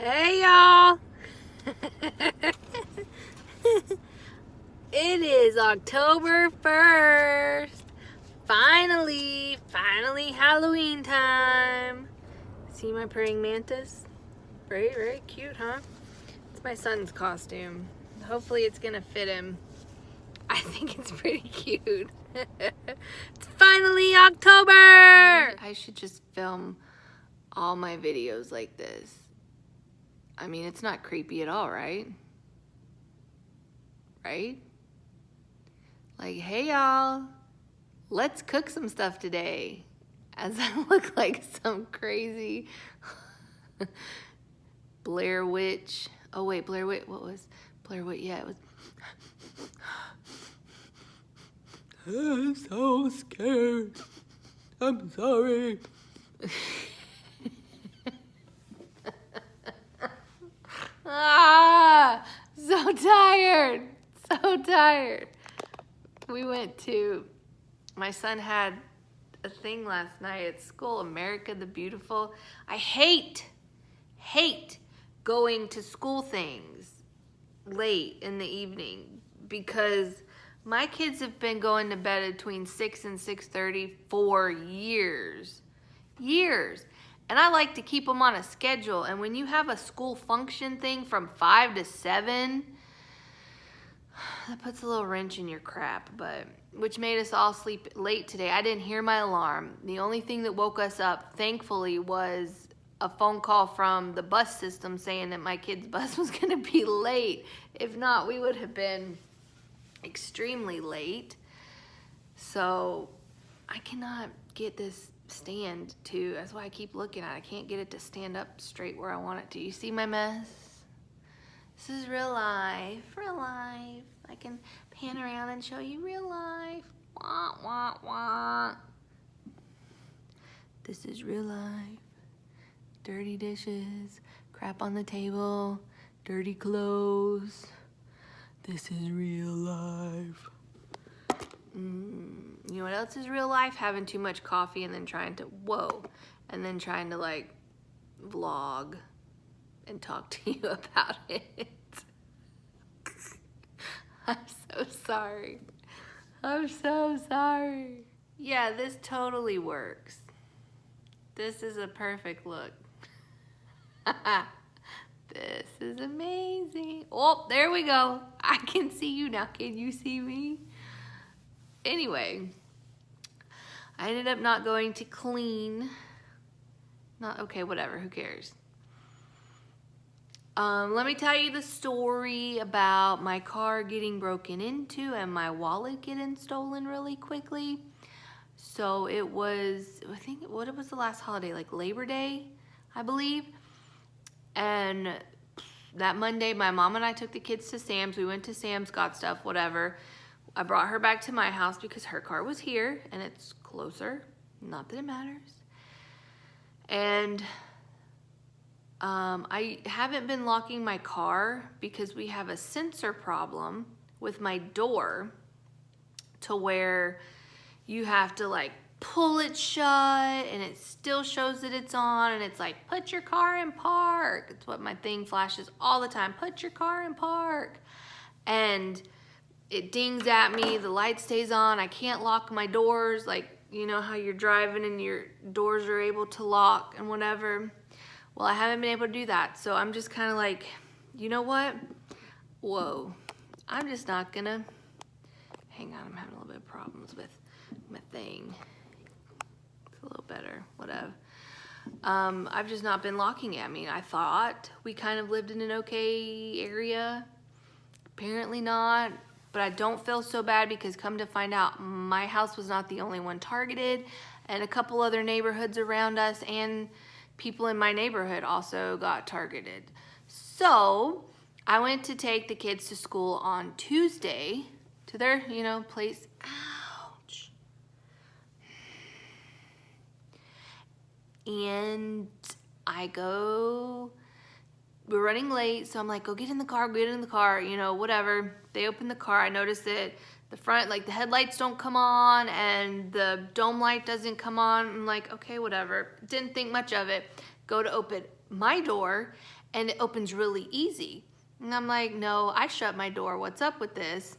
Hey y'all! It is October 1st. Finally Halloween time. See my praying mantis? Very cute, huh? It's my son's costume. Hopefully it's gonna fit him. I think it's pretty cute. It's finally October! I should just film all my videos like this. I mean, it's not creepy at all, right? Right? Like, hey y'all, let's cook some stuff today. As I look like some crazy Blair Witch. Oh wait, Blair Witch, what was Blair Witch? Yeah, it was. I'm so scared. I'm sorry. So tired. So tired. My son had a thing last night at school, America the Beautiful. I hate going to school things late in the evening because my kids have been going to bed between 6 and 6:30 for years. And I like to keep them on a schedule. And when you have a school function thing from 5 to 7, that puts a little wrench in your crap, which made us all sleep late today. I didn't hear my alarm. The only thing that woke us up, thankfully, was a phone call from the bus system saying that my kid's bus was going to be late. If not, we would have been extremely late. So I cannot get this stand to, that's why I keep looking at it. I can't get it to stand up straight where I want it to. You see my mess? This is real life. I can pan around and show you real life. Wah, wah, wah. This is real life. Dirty dishes, crap on the table, dirty clothes. This is real life. You know what else is real life? Having too much coffee and then trying to like vlog and talk to you about it. I'm so sorry. I'm so sorry. Yeah, this totally works. This is a perfect look. This is amazing. Oh, there we go. I can see you now. Can you see me? Anyway, I ended up not going to clean. Okay, whatever, who cares? Let me tell you the story about my car getting broken into and my wallet getting stolen really quickly. So it was, what was the last holiday? Like Labor Day, I believe. And that Monday, my mom and I took the kids to Sam's. We went to Sam's, got stuff, whatever. I brought her back to my house because her car was here and it's closer. Not that it matters. And I haven't been locking my car because we have a sensor problem with my door to where you have to like pull it shut and it still shows that it's on and it's like, put your car in park. It's what my thing flashes all the time. Put your car in park. And it dings at me. The light stays on. I can't lock my doors. Like, you know how you're driving and your doors are able to lock and whatever. Well, I haven't been able to do that. So I'm just kind of like, you know what? Whoa. I'm just not gonna. Hang on, I'm having a little bit of problems with my thing. It's a little better, whatever. I've just not been locking it. I mean, I thought we kind of lived in an okay area. Apparently not. But I don't feel so bad because come to find out, my house was not the only one targeted, and a couple other neighborhoods around us and people in my neighborhood also got targeted. So I went to take the kids to school on Tuesday to their, place. Ouch. And we're running late, so I'm like, go get in the car, whatever. They open the car. I noticed that the front, like the headlights don't come on and the dome light doesn't come on. I'm like, okay, whatever. Didn't think much of it. Go to open my door and it opens really easy. And I'm like, no, I shut my door. What's up with this?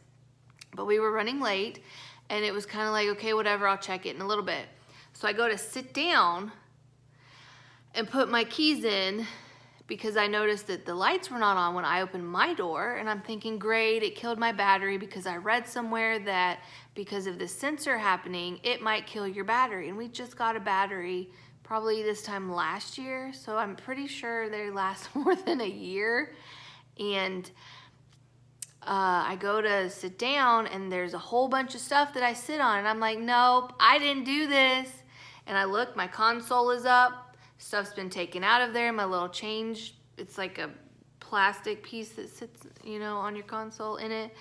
But we were running late and it was kind of like, okay, whatever, I'll check it in a little bit. So I go to sit down and put my keys in because I noticed that the lights were not on when I opened my door, and I'm thinking, great, it killed my battery because I read somewhere that because of the sensor happening, it might kill your battery. And we just got a battery probably this time last year, so I'm pretty sure they last more than a year. And I go to sit down and there's a whole bunch of stuff that I sit on, and I'm like, nope, I didn't do this. And I look, my console is up. Stuff's been taken out of there. My little change, it's like a plastic piece that sits, you know, on your console in it,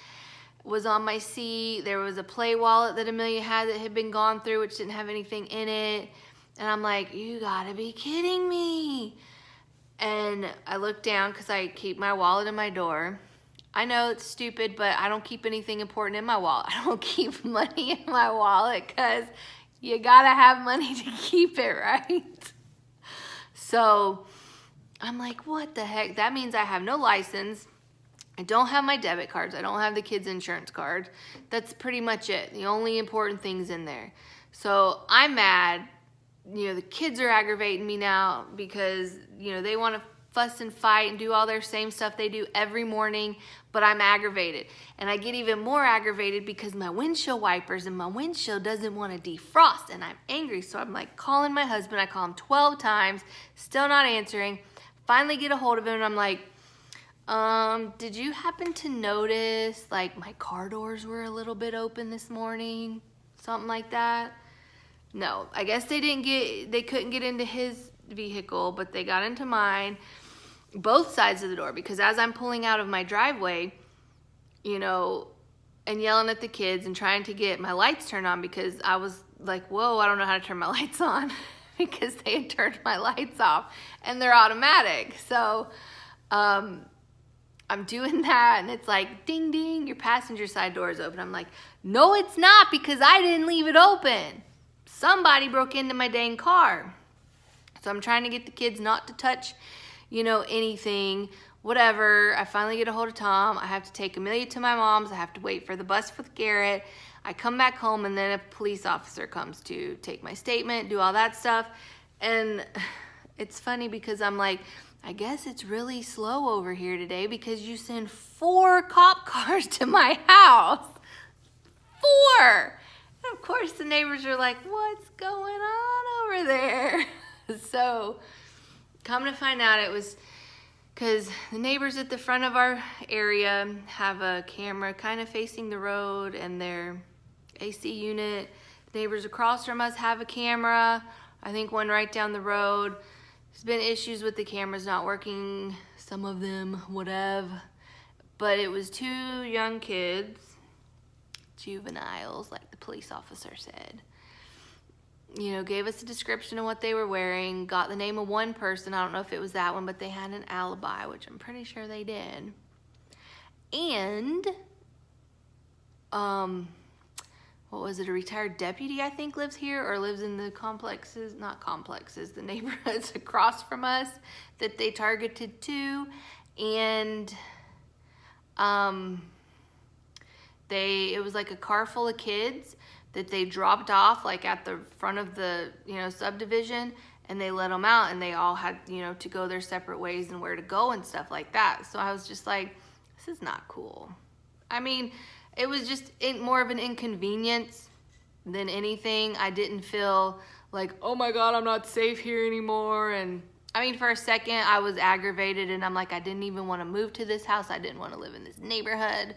was on my seat. There was a play wallet that Amelia had that had been gone through, which didn't have anything in it. And I'm like, you gotta be kidding me. And I look down because I keep my wallet in my door. I know it's stupid, but I don't keep anything important in my wallet. I don't keep money in my wallet because you gotta have money to keep it, right? So I'm like, what the heck? That means I have no license. I don't have my debit cards. I don't have the kids' insurance card. That's pretty much it. The only important things in there. So I'm mad. You know, the kids are aggravating me now because, you know, they want to fuss and fight and do all their same stuff they do every morning, but I'm aggravated. And I get even more aggravated because my windshield wipers and my windshield doesn't want to defrost, and I'm angry. So I'm like calling my husband. I call him 12 times, still not answering. Finally get a hold of him, and I'm like, did you happen to notice like my car doors were a little bit open this morning? Something like that? No, I guess they couldn't get into his vehicle, but they got into mine, both sides of the door, because as I'm pulling out of my driveway, you know, and yelling at the kids and trying to get my lights turned on, because I was like, whoa, I don't know how to turn my lights on because they had turned my lights off and they're automatic. So I'm doing that and it's like, ding, ding, your passenger side door is open. I'm like, no, it's not, because I didn't leave it open. Somebody broke into my dang car. So I'm trying to get the kids not to touch, you know, anything, whatever. I finally get a hold of Tom. I have to take Amelia to my mom's. I have to wait for the bus with Garrett. I come back home and then a police officer comes to take my statement, do all that stuff. And it's funny because I'm like, I guess it's really slow over here today because you send 4 cop cars to my house. 4! And of course the neighbors are like, what's going on over there? So come to find out, it was because the neighbors at the front of our area have a camera kind of facing the road, and their AC unit. Neighbors across from us have a camera. I think one right down the road. There's been issues with the cameras not working, some of them, whatever. But it was 2 young kids, juveniles, like the police officer said. You know, gave us a description of what they were wearing, got the name of one person. I don't know if it was that one, but they had an alibi, which I'm pretty sure they did. And, what was it, a retired deputy, I think, lives here, or lives in the complexes, not complexes, the neighborhoods across from us that they targeted too. And, it was like a car full of kids that they dropped off like at the front of the, you know, subdivision, and they let them out, and they all had, you know, to go their separate ways and where to go and stuff like that. So I was just like, this is not cool. I mean, it was just more of an inconvenience than anything. I didn't feel like, oh my God, I'm not safe here anymore. And I mean, for a second I was aggravated, and I'm like, I didn't even want to move to this house. I didn't want to live in this neighborhood.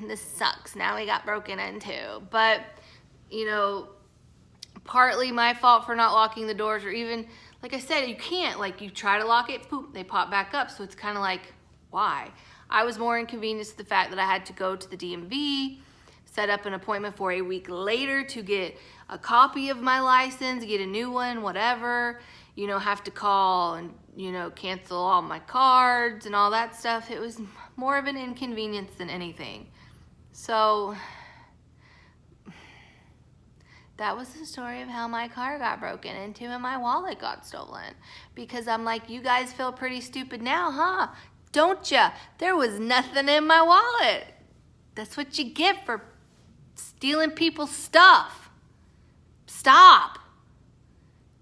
This sucks. Now we got broken into. But, you know, partly my fault for not locking the doors, or even, like I said, you can't, like, you try to lock it, poop, they pop back up. So it's kind of like, why? I was more inconvenienced with the fact that I had to go to the DMV, set up an appointment for a week later to get a copy of my license, get a new one, whatever, you know, have to call and, you know, cancel all my cards and all that stuff. It was more of an inconvenience than anything. So That was the story of how my car got broken into and my wallet got stolen. Because I'm like, you guys feel pretty stupid now, huh? Don't ya? There was nothing in my wallet. That's what you get for stealing people's stuff. Stop.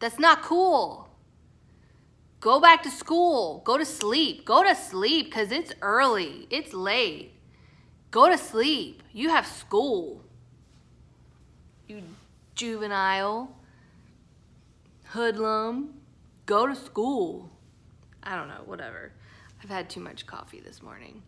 That's not cool. Go back to school. Go to sleep. Go to sleep because it's early. It's late. Go to sleep. You have school. You juvenile, hoodlum, go to school. I don't know, whatever. I've had too much coffee this morning.